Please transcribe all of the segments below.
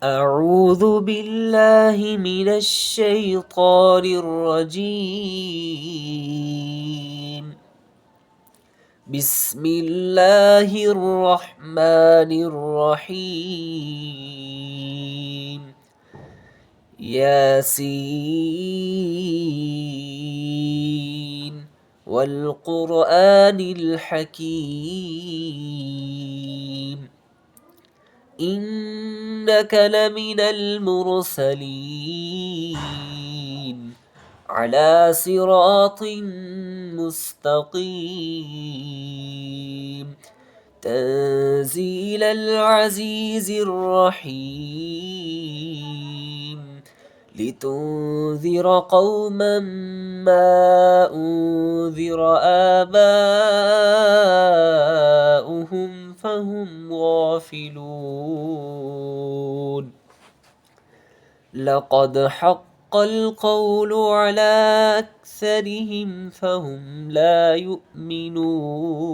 أعوذ بالله من الشيطان الرجيم. بسم الله الرحمن الرحيم. ياسين والقرآن الحكيم إنك لمن المرسلين على صراط مستقيم تنزيل العزيز الرحيم لتنذر قوما ما أنذر آباؤهم فهم غافلون. لقد حق القول على أكثرهم فهم لا يؤمنون.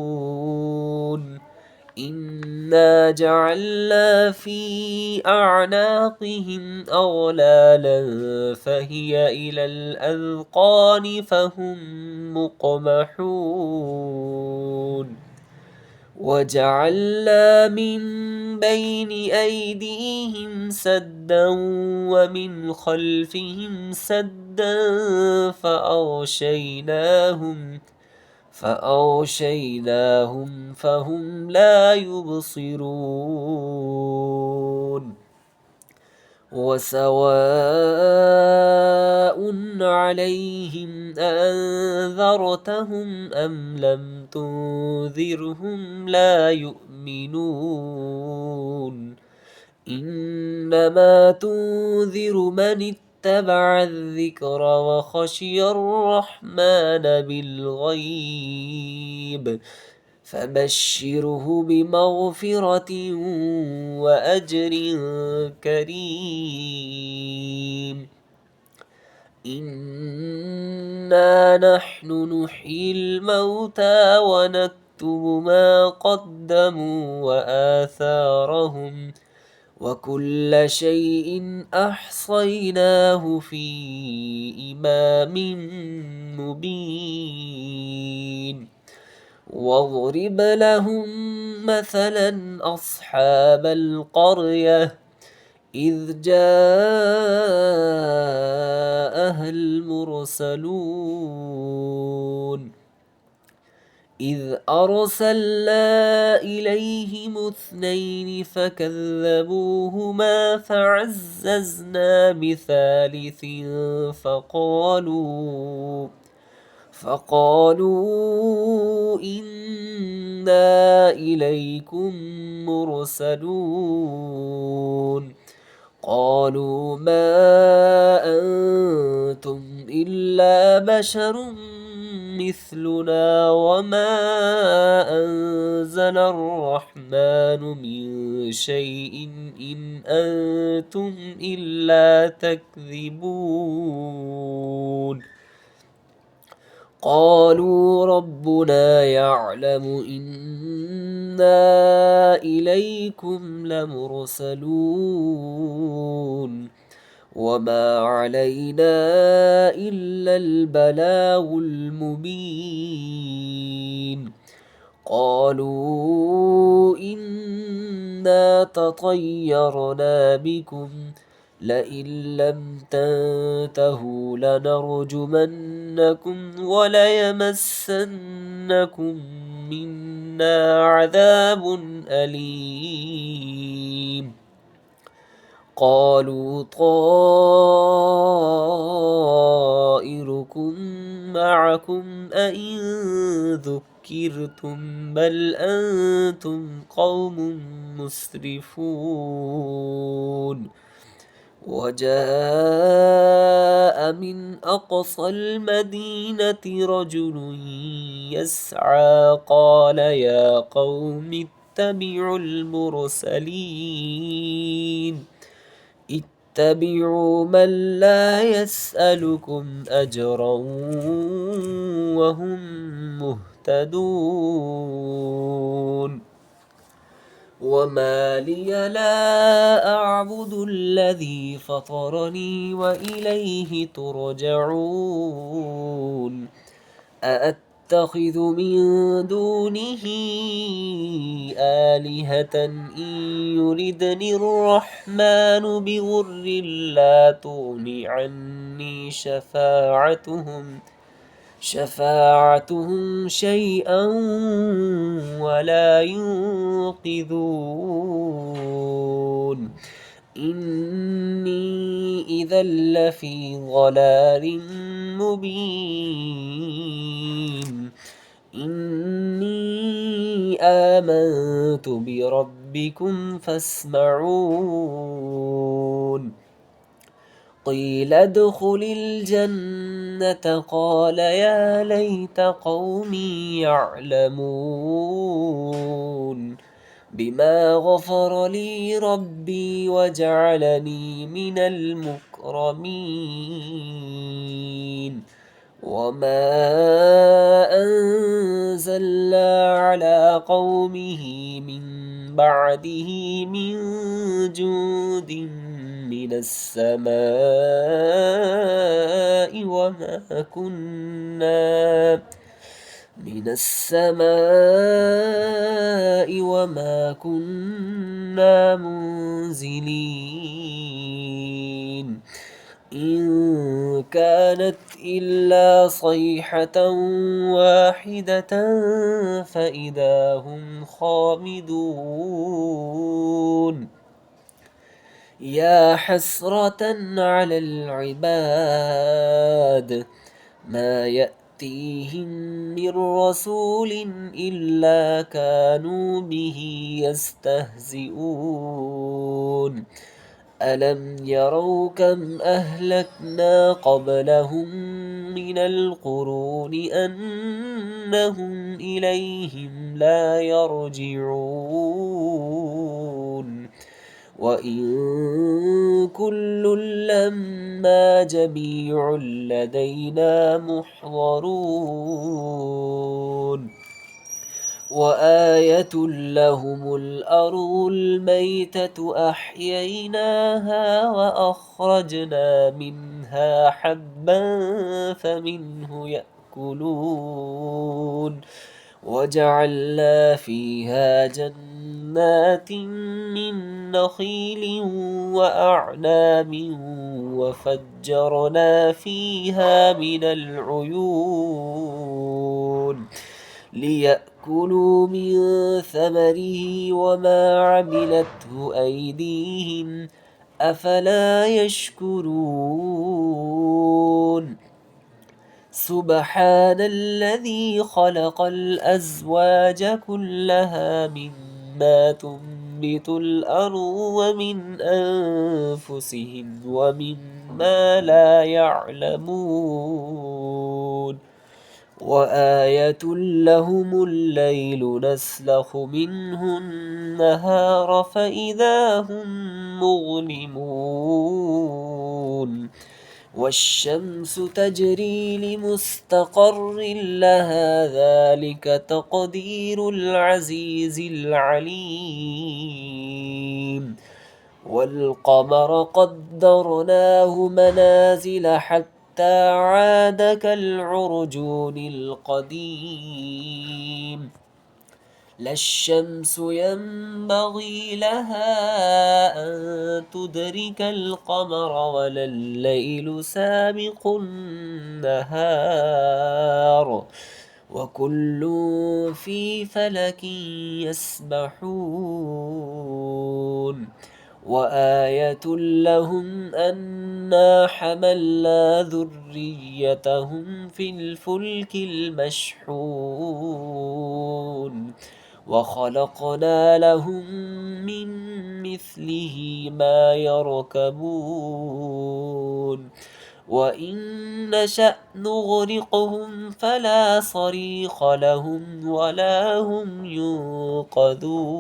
إنا جعلنا في أعناقهم أغلالا فهي إلى الأذقان فهم مقمحون. وجعلنا من بين أيديهم سدا ومن خلفهم سدا فأغشيناهم فهم لا يبصرون. وسواء عليهم أنذرتهم أم لم تنذرهم لا يؤمنون. إنما تنذر من اتبع الذكر وخشي الرحمن بالغيب فبشره بمغفرة وأجر كريم. إنا نحن نحيي الموتى ونكتب ما قدموا وآثارهم وكل شيء أحصيناه في إمام مبين. واضرب لهم مثلا أصحاب القرية إذ جاءها المرسلون إذ أرسلنا إليهم اثنين فكذبوهما فعززنا بثالث فقالوا إنا إليكم مرسلون. قالوا ما أنتم إلا بشر مثلنا وما أنزل الرحمن من شيء إن أنتم إلا تكذبون. قالوا ربنا يعلم إنا إليكم لمرسلون وما علينا إلا البلاغ المبين. قالوا إنا تطيرنا بكم لئن لم تنتهوا لنرجمنكم وليمسنكم منا عذاب أليم. قالوا طائركم معكم أئن ذكرتم بل أنتم قوم مسرفون. وجاء من أقصى المدينة رجل يسعى قال يا قوم اتبعوا المرسلين اتبعوا من لا يسألكم أجرا وهم مهتدون. وما لي لا أعبد الذي فطرني وإليه ترجعون أأتخذ من دونه آلهة إن يردني الرحمن بضر لا تغن عني شفاعتهم شيئا ولا ينقذون إني إذا لفي ضلال مبين إني آمنت بربكم فاسمعون قيل ادخل الجنة قال يا ليت قومي يعلمون بما غفر لي ربي وجعلني من المكرمين وما أنزلنا على قومه من بعده من جود من السماء وما كنا منزلين إن كانت إلا صيحة واحدة فإذا هم خامدون يا حسرة على العباد ما يأتيهم من رسول إلا كانوا به يستهزئون ألم يروا كم أهلكنا قبلهم من القرون أنهم إليهم لا يرجعون وإن كل لما جميع لدينا محضرون وآية لهم الأرض الميتة أحييناها وأخرجنا منها حبا فمنه يأكلون وجعلنا فيها جنات من نخيل وأعناب وفجرنا فيها من العيون ليأكلوا من ثمره وما عملته أيديهم أفلا يشكرون سبحان الذي خلق الأزواج كلها مما تنبت الأرض ومن أنفسهم ومما لا يعلمون وآية لهم الليل نسلخ منه النهار فإذا هم مظلمون والشمس تجري لمستقر لها ذلك تقدير العزيز العليم والقمر قدرناه منازل حتى عاد كالعرجون القديم لا الشمس ينبغي لها أن تدرك القمر ولا الليل سابق النهار وكل في فلك يسبحون وآية لهم أنا حملنا ذريتهم في الفلك المشحون وخلقنا لهم من مثله ما يركبون وإن نشأ نغرقهم فلا صريخ لهم ولا هم ينقذون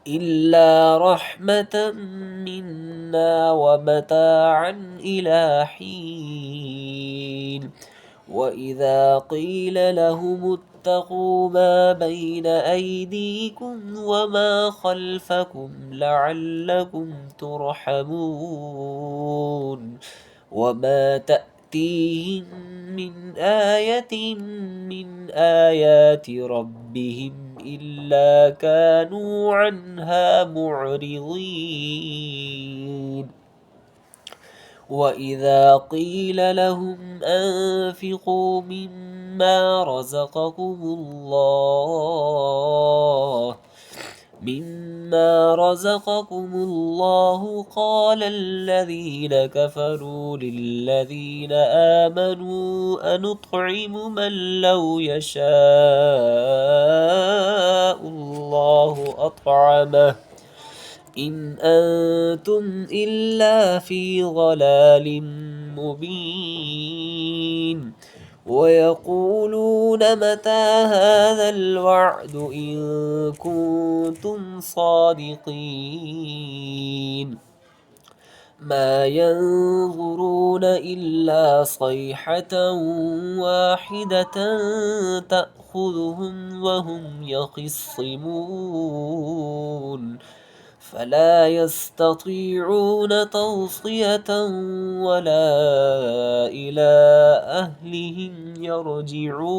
إلا رحمة منا ومتاعا إلى حين وإذا قيل لهم واتقوا ما بين أيديكم وما خلفكم لعلكم ترحمون وما تأتيهم من آية من آيات ربهم إلا كانوا عنها معرضين وإذا قيل لهم أنفقوا مما رزقكم الله قال الذين كفروا للذين آمنوا أنطعم من لو يشاء الله أطعمه إن أنتم إلا في ضلال مبين ويقولون متى هذا الوعد إن كنتم صادقين ما ينظرون إلا صيحة واحدة تأخذهم وهم يخصمون فلا يستطيعون توصية ولا إلى أهلهم يرجعون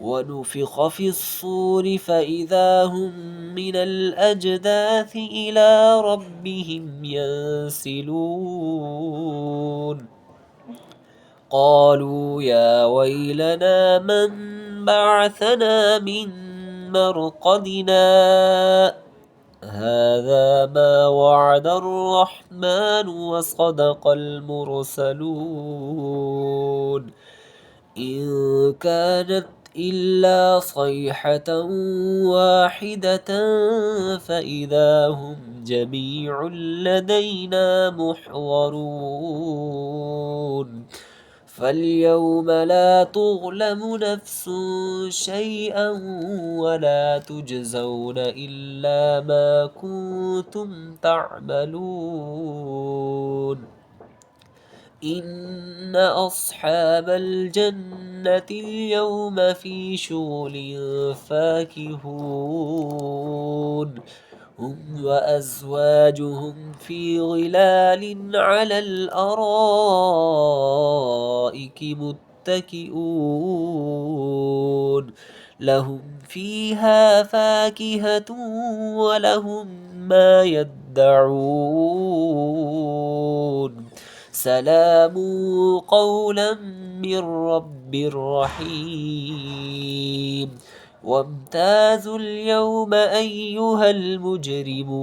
ونفخ في الصور فإذا هم من الأجداث إلى ربهم ينسلون قالوا يا ويلنا من بعثنا من مرقدنا هذا ما وعد الرحمن وصدق المرسلون إن كانت إلا صيحة واحدة فإذا هم جميع لدينا محضرون فاليوم لا تظلم نفس شيئا ولا تجزون إلا ما كنتم تعملون إن أصحاب الجنة اليوم في شغل فاكهون هم وأزواجهم في ظلال على الأرائك متكئون لهم فيها فاكهة ولهم ما يدعون سلام قولا من رب رحيم وامتازوا اليوم أيها المجرمون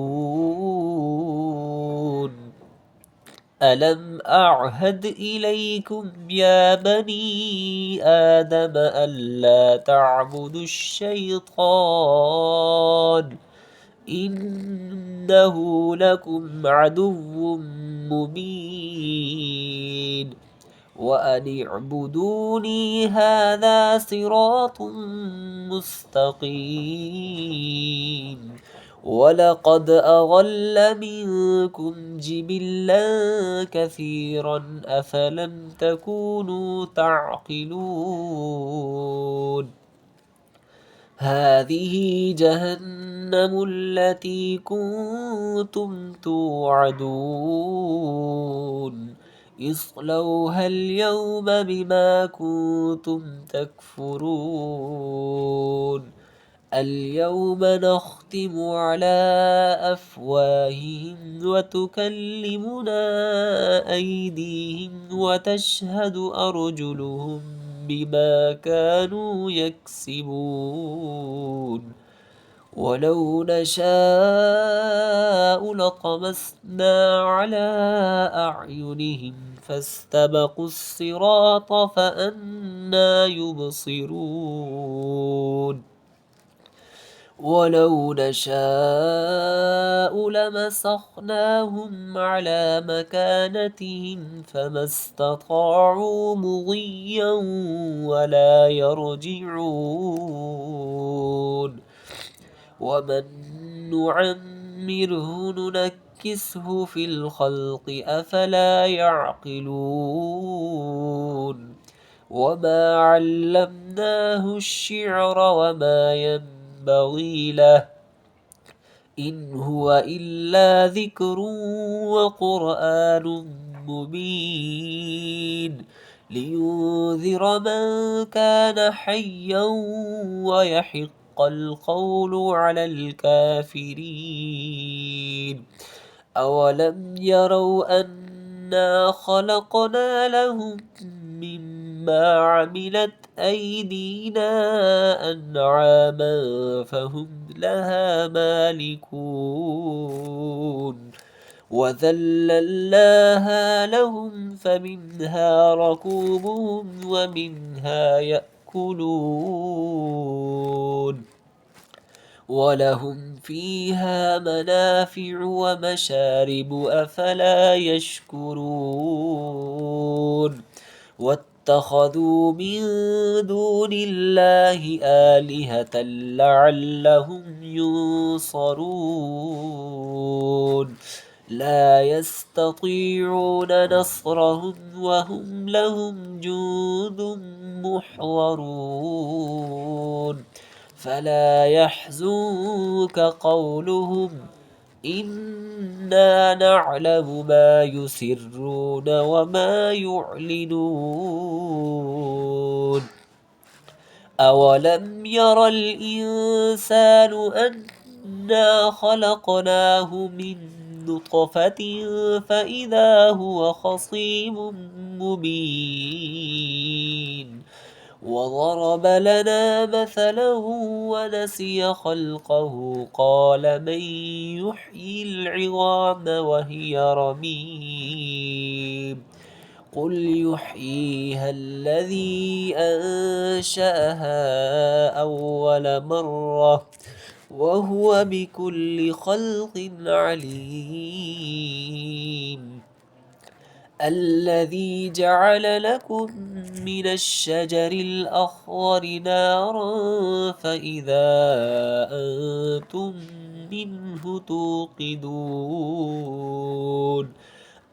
ألم أعهد إليكم يا بني آدم ألا تعبدوا الشيطان إنه لكم عدو مبين وأن اعبدوني هذا صراط مستقيم ولقد أضل منكم جبلا كثيرا أفلم تكونوا تعقلون هذه جهنم التي كنتم توعدون اصلوها اليوم بما كنتم تكفرون اليوم نختم على أفواههم وتكلمنا أيديهم وتشهد أرجلهم بما كانوا يكسبون ولو نشاء لطمسنا على أعينهم فاستبقوا الصراط فأنى يبصرون ولو نشاء لمسخناهم على مكانتهم فما استطاعوا مضيا ولا يرجعون ومن نعمره ننكسه في الخلق أفلا يعقلون وما علمناه الشعر وما ينبغي له إن هو إلا ذكر وقرآن مبين لينذر من كان حيا ويحق القول على الكافرين أولم يروا أنا خلقنا لهم مما عملت أيدينا أنعاما فهم لها مالكون وذللناها لهم فمنها ركوبهم ومنها يأكلون ولهم فيها منافع ومشارب أفلا يشكرون واتخذوا من دون الله آلهة لعلهم ينصرون لا يستطيعون نصرهم وهم لهم جند محضرون فلا يحزنك قولهم إنا نعلم ما يسرون وما يعلنون أولم ير الإنسان أنا خلقناه من نطفة فإذا هو خصيم مبين وضرب لنا مثلا ونسي خلقه قال من يحيي العظام وهي رميم قل يحييها الذي أنشأها أول مرة وهو بكل خلق عليم الذي جعل لكم من الشجر الأخضر نارا فإذا أنتم منه توقدون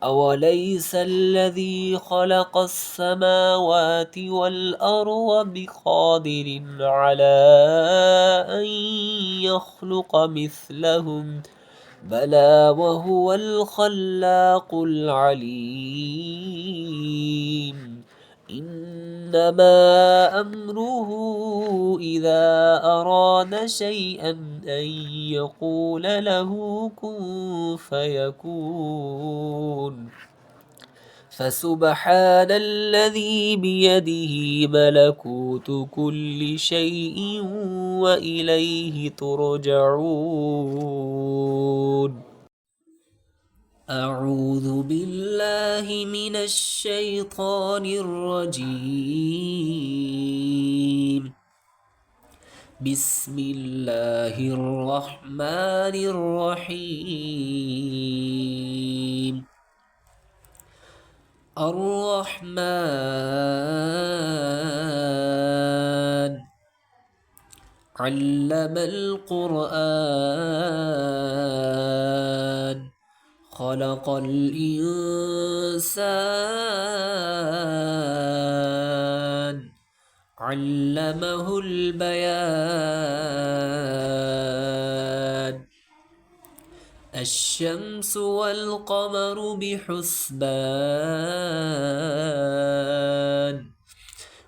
أوليس الذي خلق السماوات والأرض بقادر على أن يخلق مثلهم بلى وهو الخلاق العليم إنما أمره إذا أراد شيئا أن يقول له كن فيكون فسبحان الذي بيده ملكوت كل شيء وإليه ترجعون أعوذ بالله من الشيطان الرجيم بسم الله الرحمن الرحيم الرحمن علم القرآن خلق الإنسان علمه البيان الشمس والقمر بحسبان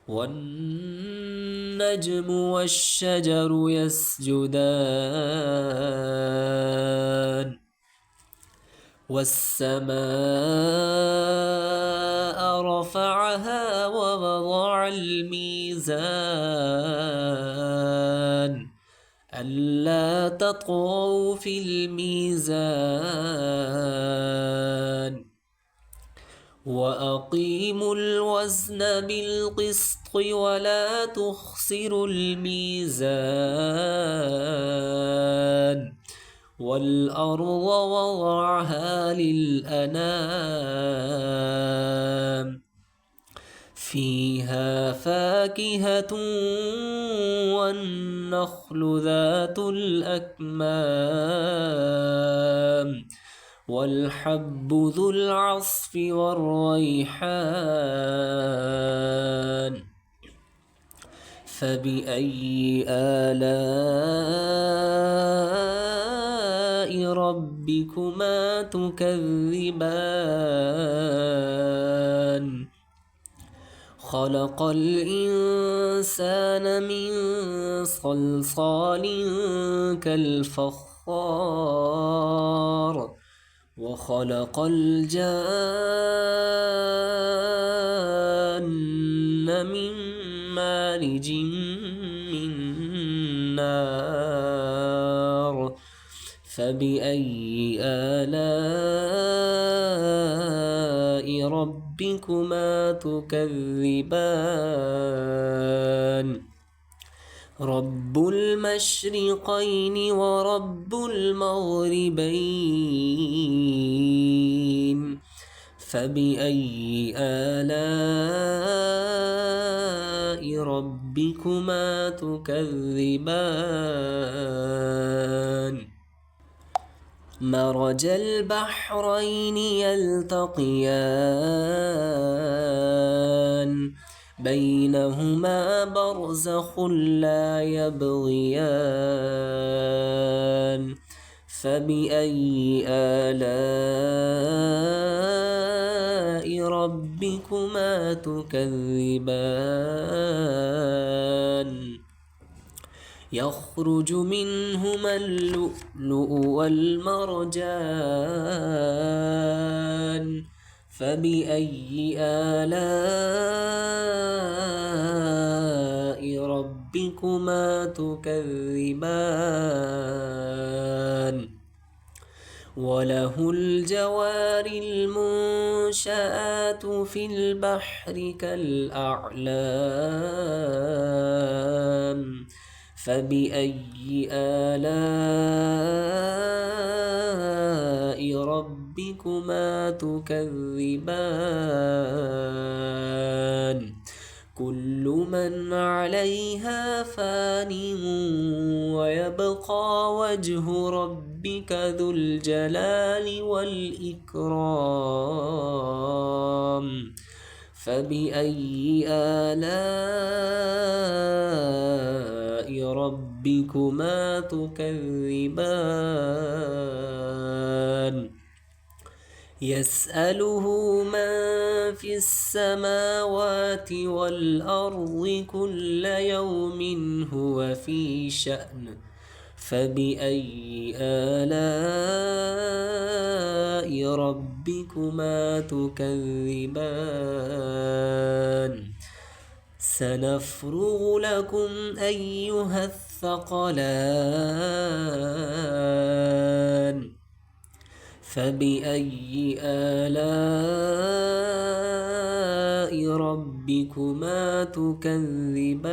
والنجم والشجر يسجدان والسماء رفعها ووضع الميزان ألا تطغوا في الميزان وأقيموا الوزن بالقسط ولا تخسروا الميزان والأرض وضعها للأنام فيها فاكهة والنخل ذات الأكمام والحب ذو العصف والريحان فبأي آلاء ربكما تكذبان خلق الإنسان من صلصال كالفخار وخلق الجان من مارج من نار فبأي آلاء ربكما تكذبان رب المشرقين ورب المغربين فبأي آلاء ربكما تكذبان مرج البحرين يلتقيان بينهما برزخ لا يبغيان فبأي آلاء ربكما تكذبان يخرج منهما اللؤلؤ والمرجان فبأي آلاء ربكما تكذبان وله الجوار المنشآت في البحر كالأعلام فبأي آلاء ربكما تكذبان كل من عليها فان ويبقى وجه ربك ذو الجلال والإكرام فبأي آلاء ربكما تكذبان يسأله من في السماوات والأرض كل يوم هو في شأن فبأي آلاء ربكما تكذبان سنفرغ لكم أيها الثقلان فبأي آلاء ربكما تكذبان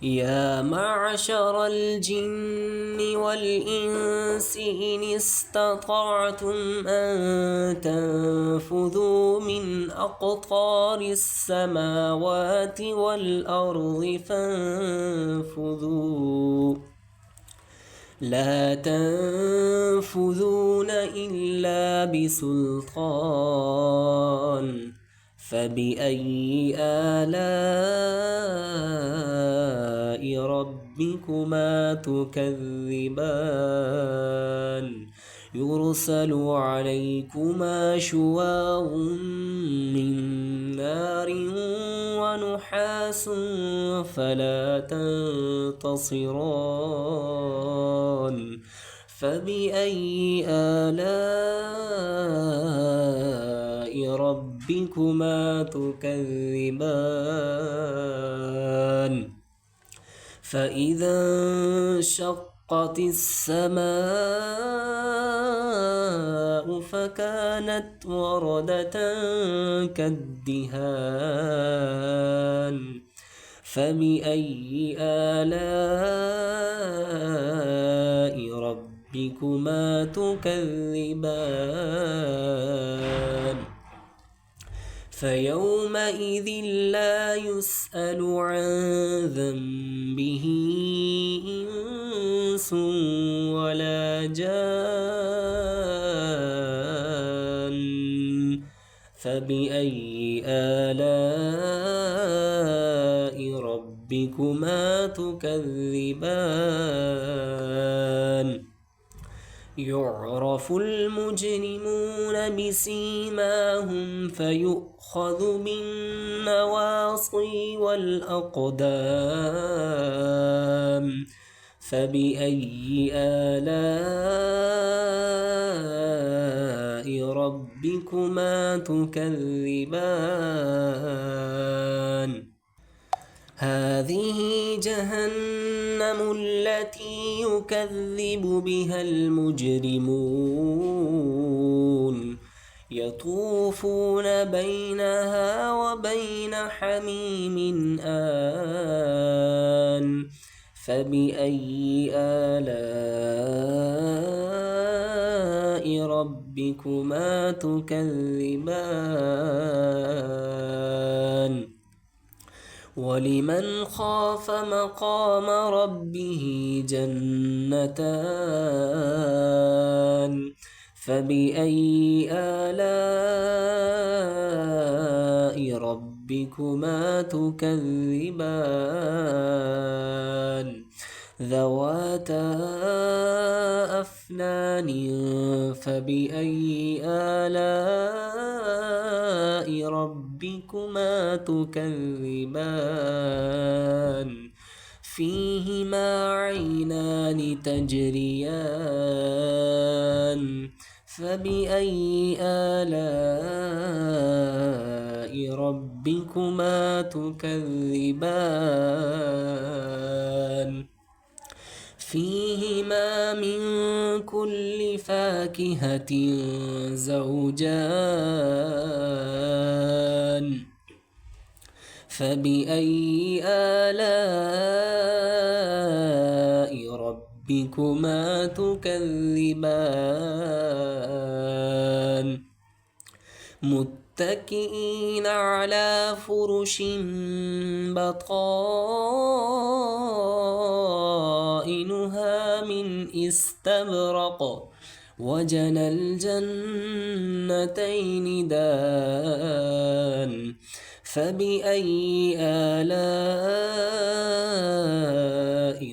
يا معشر الجن والإنس إن استطعتم أن تنفذوا من أقطار السماوات والأرض فانفذوا لا تنفذون إلا بسلطان فبأي آلاء ربكما تكذبان يرسل عليكما شواظ من نار ونحاس فلا تنتصران فبأي آلاء ربكما تكذبان فإذا انشقت السماء فكانت وردة كالدهان فبأي آلاء ربكما تكذبان فيومئذ لا يسأل عن ذنبه إنس إنس ولا جان فبأي آلاء ربكما تكذبان يعرف المجرمون بسيماهم فيؤخذ بالنواصي والأقدام فبأي آلاء ربكما تكذبان هذه جهنم التي يكذب بها المجرمون يطوفون بينها وبين حميم آن فبأي آلاء ربكما تكذبان ولمن خاف مقام ربه جنتان فبأي آلاء ربكما تكذبان ذواتا أفنان فبأي آلاء ربكما تكذبان فيهما عينان تجريان فبأي آلاء ربكما تكذبان فيهما من كل فاكهة زوجان فبأي آلاء ربكما تكذبان متكئين على فرش بطائنها من استبرق وجنى الجنتين دان فبأي آلاء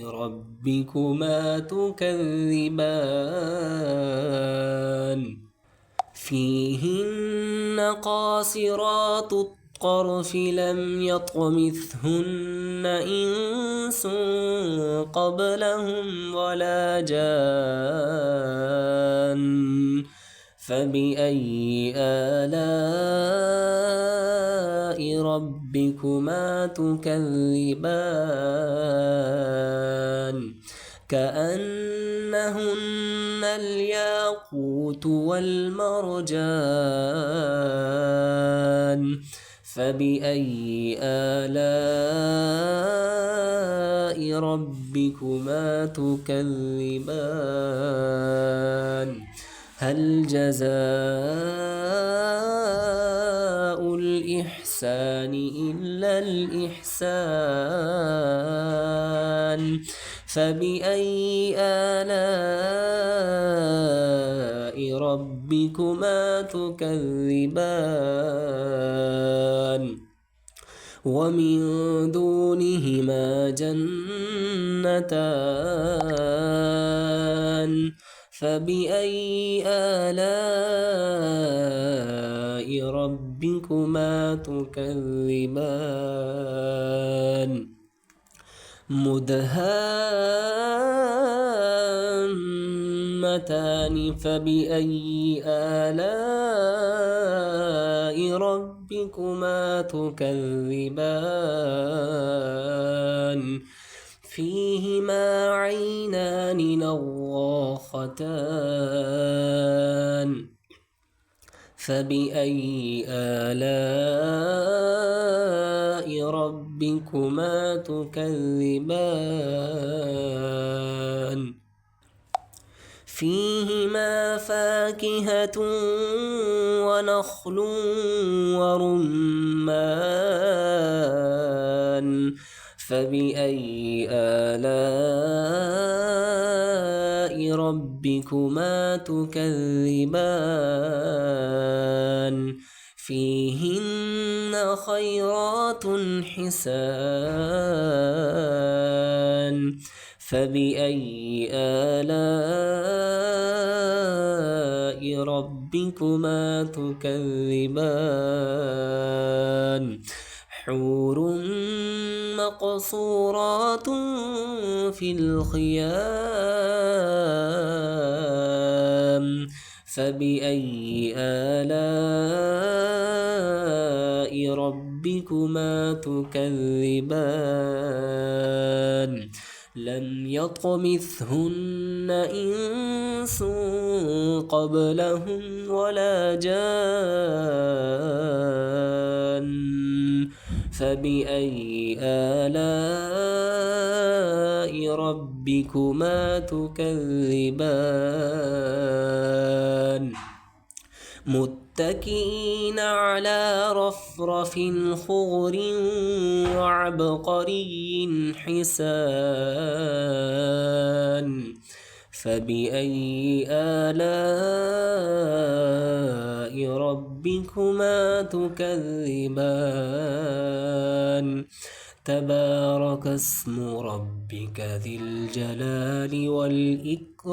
ربكما تكذبان فيهن قاصرات الطرف لم يطمثهن إنس قبلهم ولا جان فبأي آلاء ربكما تكذبان كأنهن الياقوت والمرجان فبأي آلاء ربكما تكذبان هل جزاء الإحسان إلا الإحسان فبأي آلاء ربكما تكذبان ومن دونهما جنتان فبأي آلاء ربكما تكذبان مدهامتان فبأي آلاء ربكما تكذبان فيهما عينان نضاختان فبأي آلاء ربكما تكذبان فيهما فاكهة ونخل ورمان فبأي آلاء ربكما تكذبان فيهن خيرات حسان فبأي آلاء ربكما تكذبان حور مقصورات في الخيام فبأي آلاء ربكما تكذبان لم يطمثهن إنس قبلهم ولا جان فبأي آلاء ربكما تكذبان متكئين على رفرف خضر وعبقري حسان فبأي آلاء ربكما تكذبان تبارك اسم ربك ذي الجلال والإكرام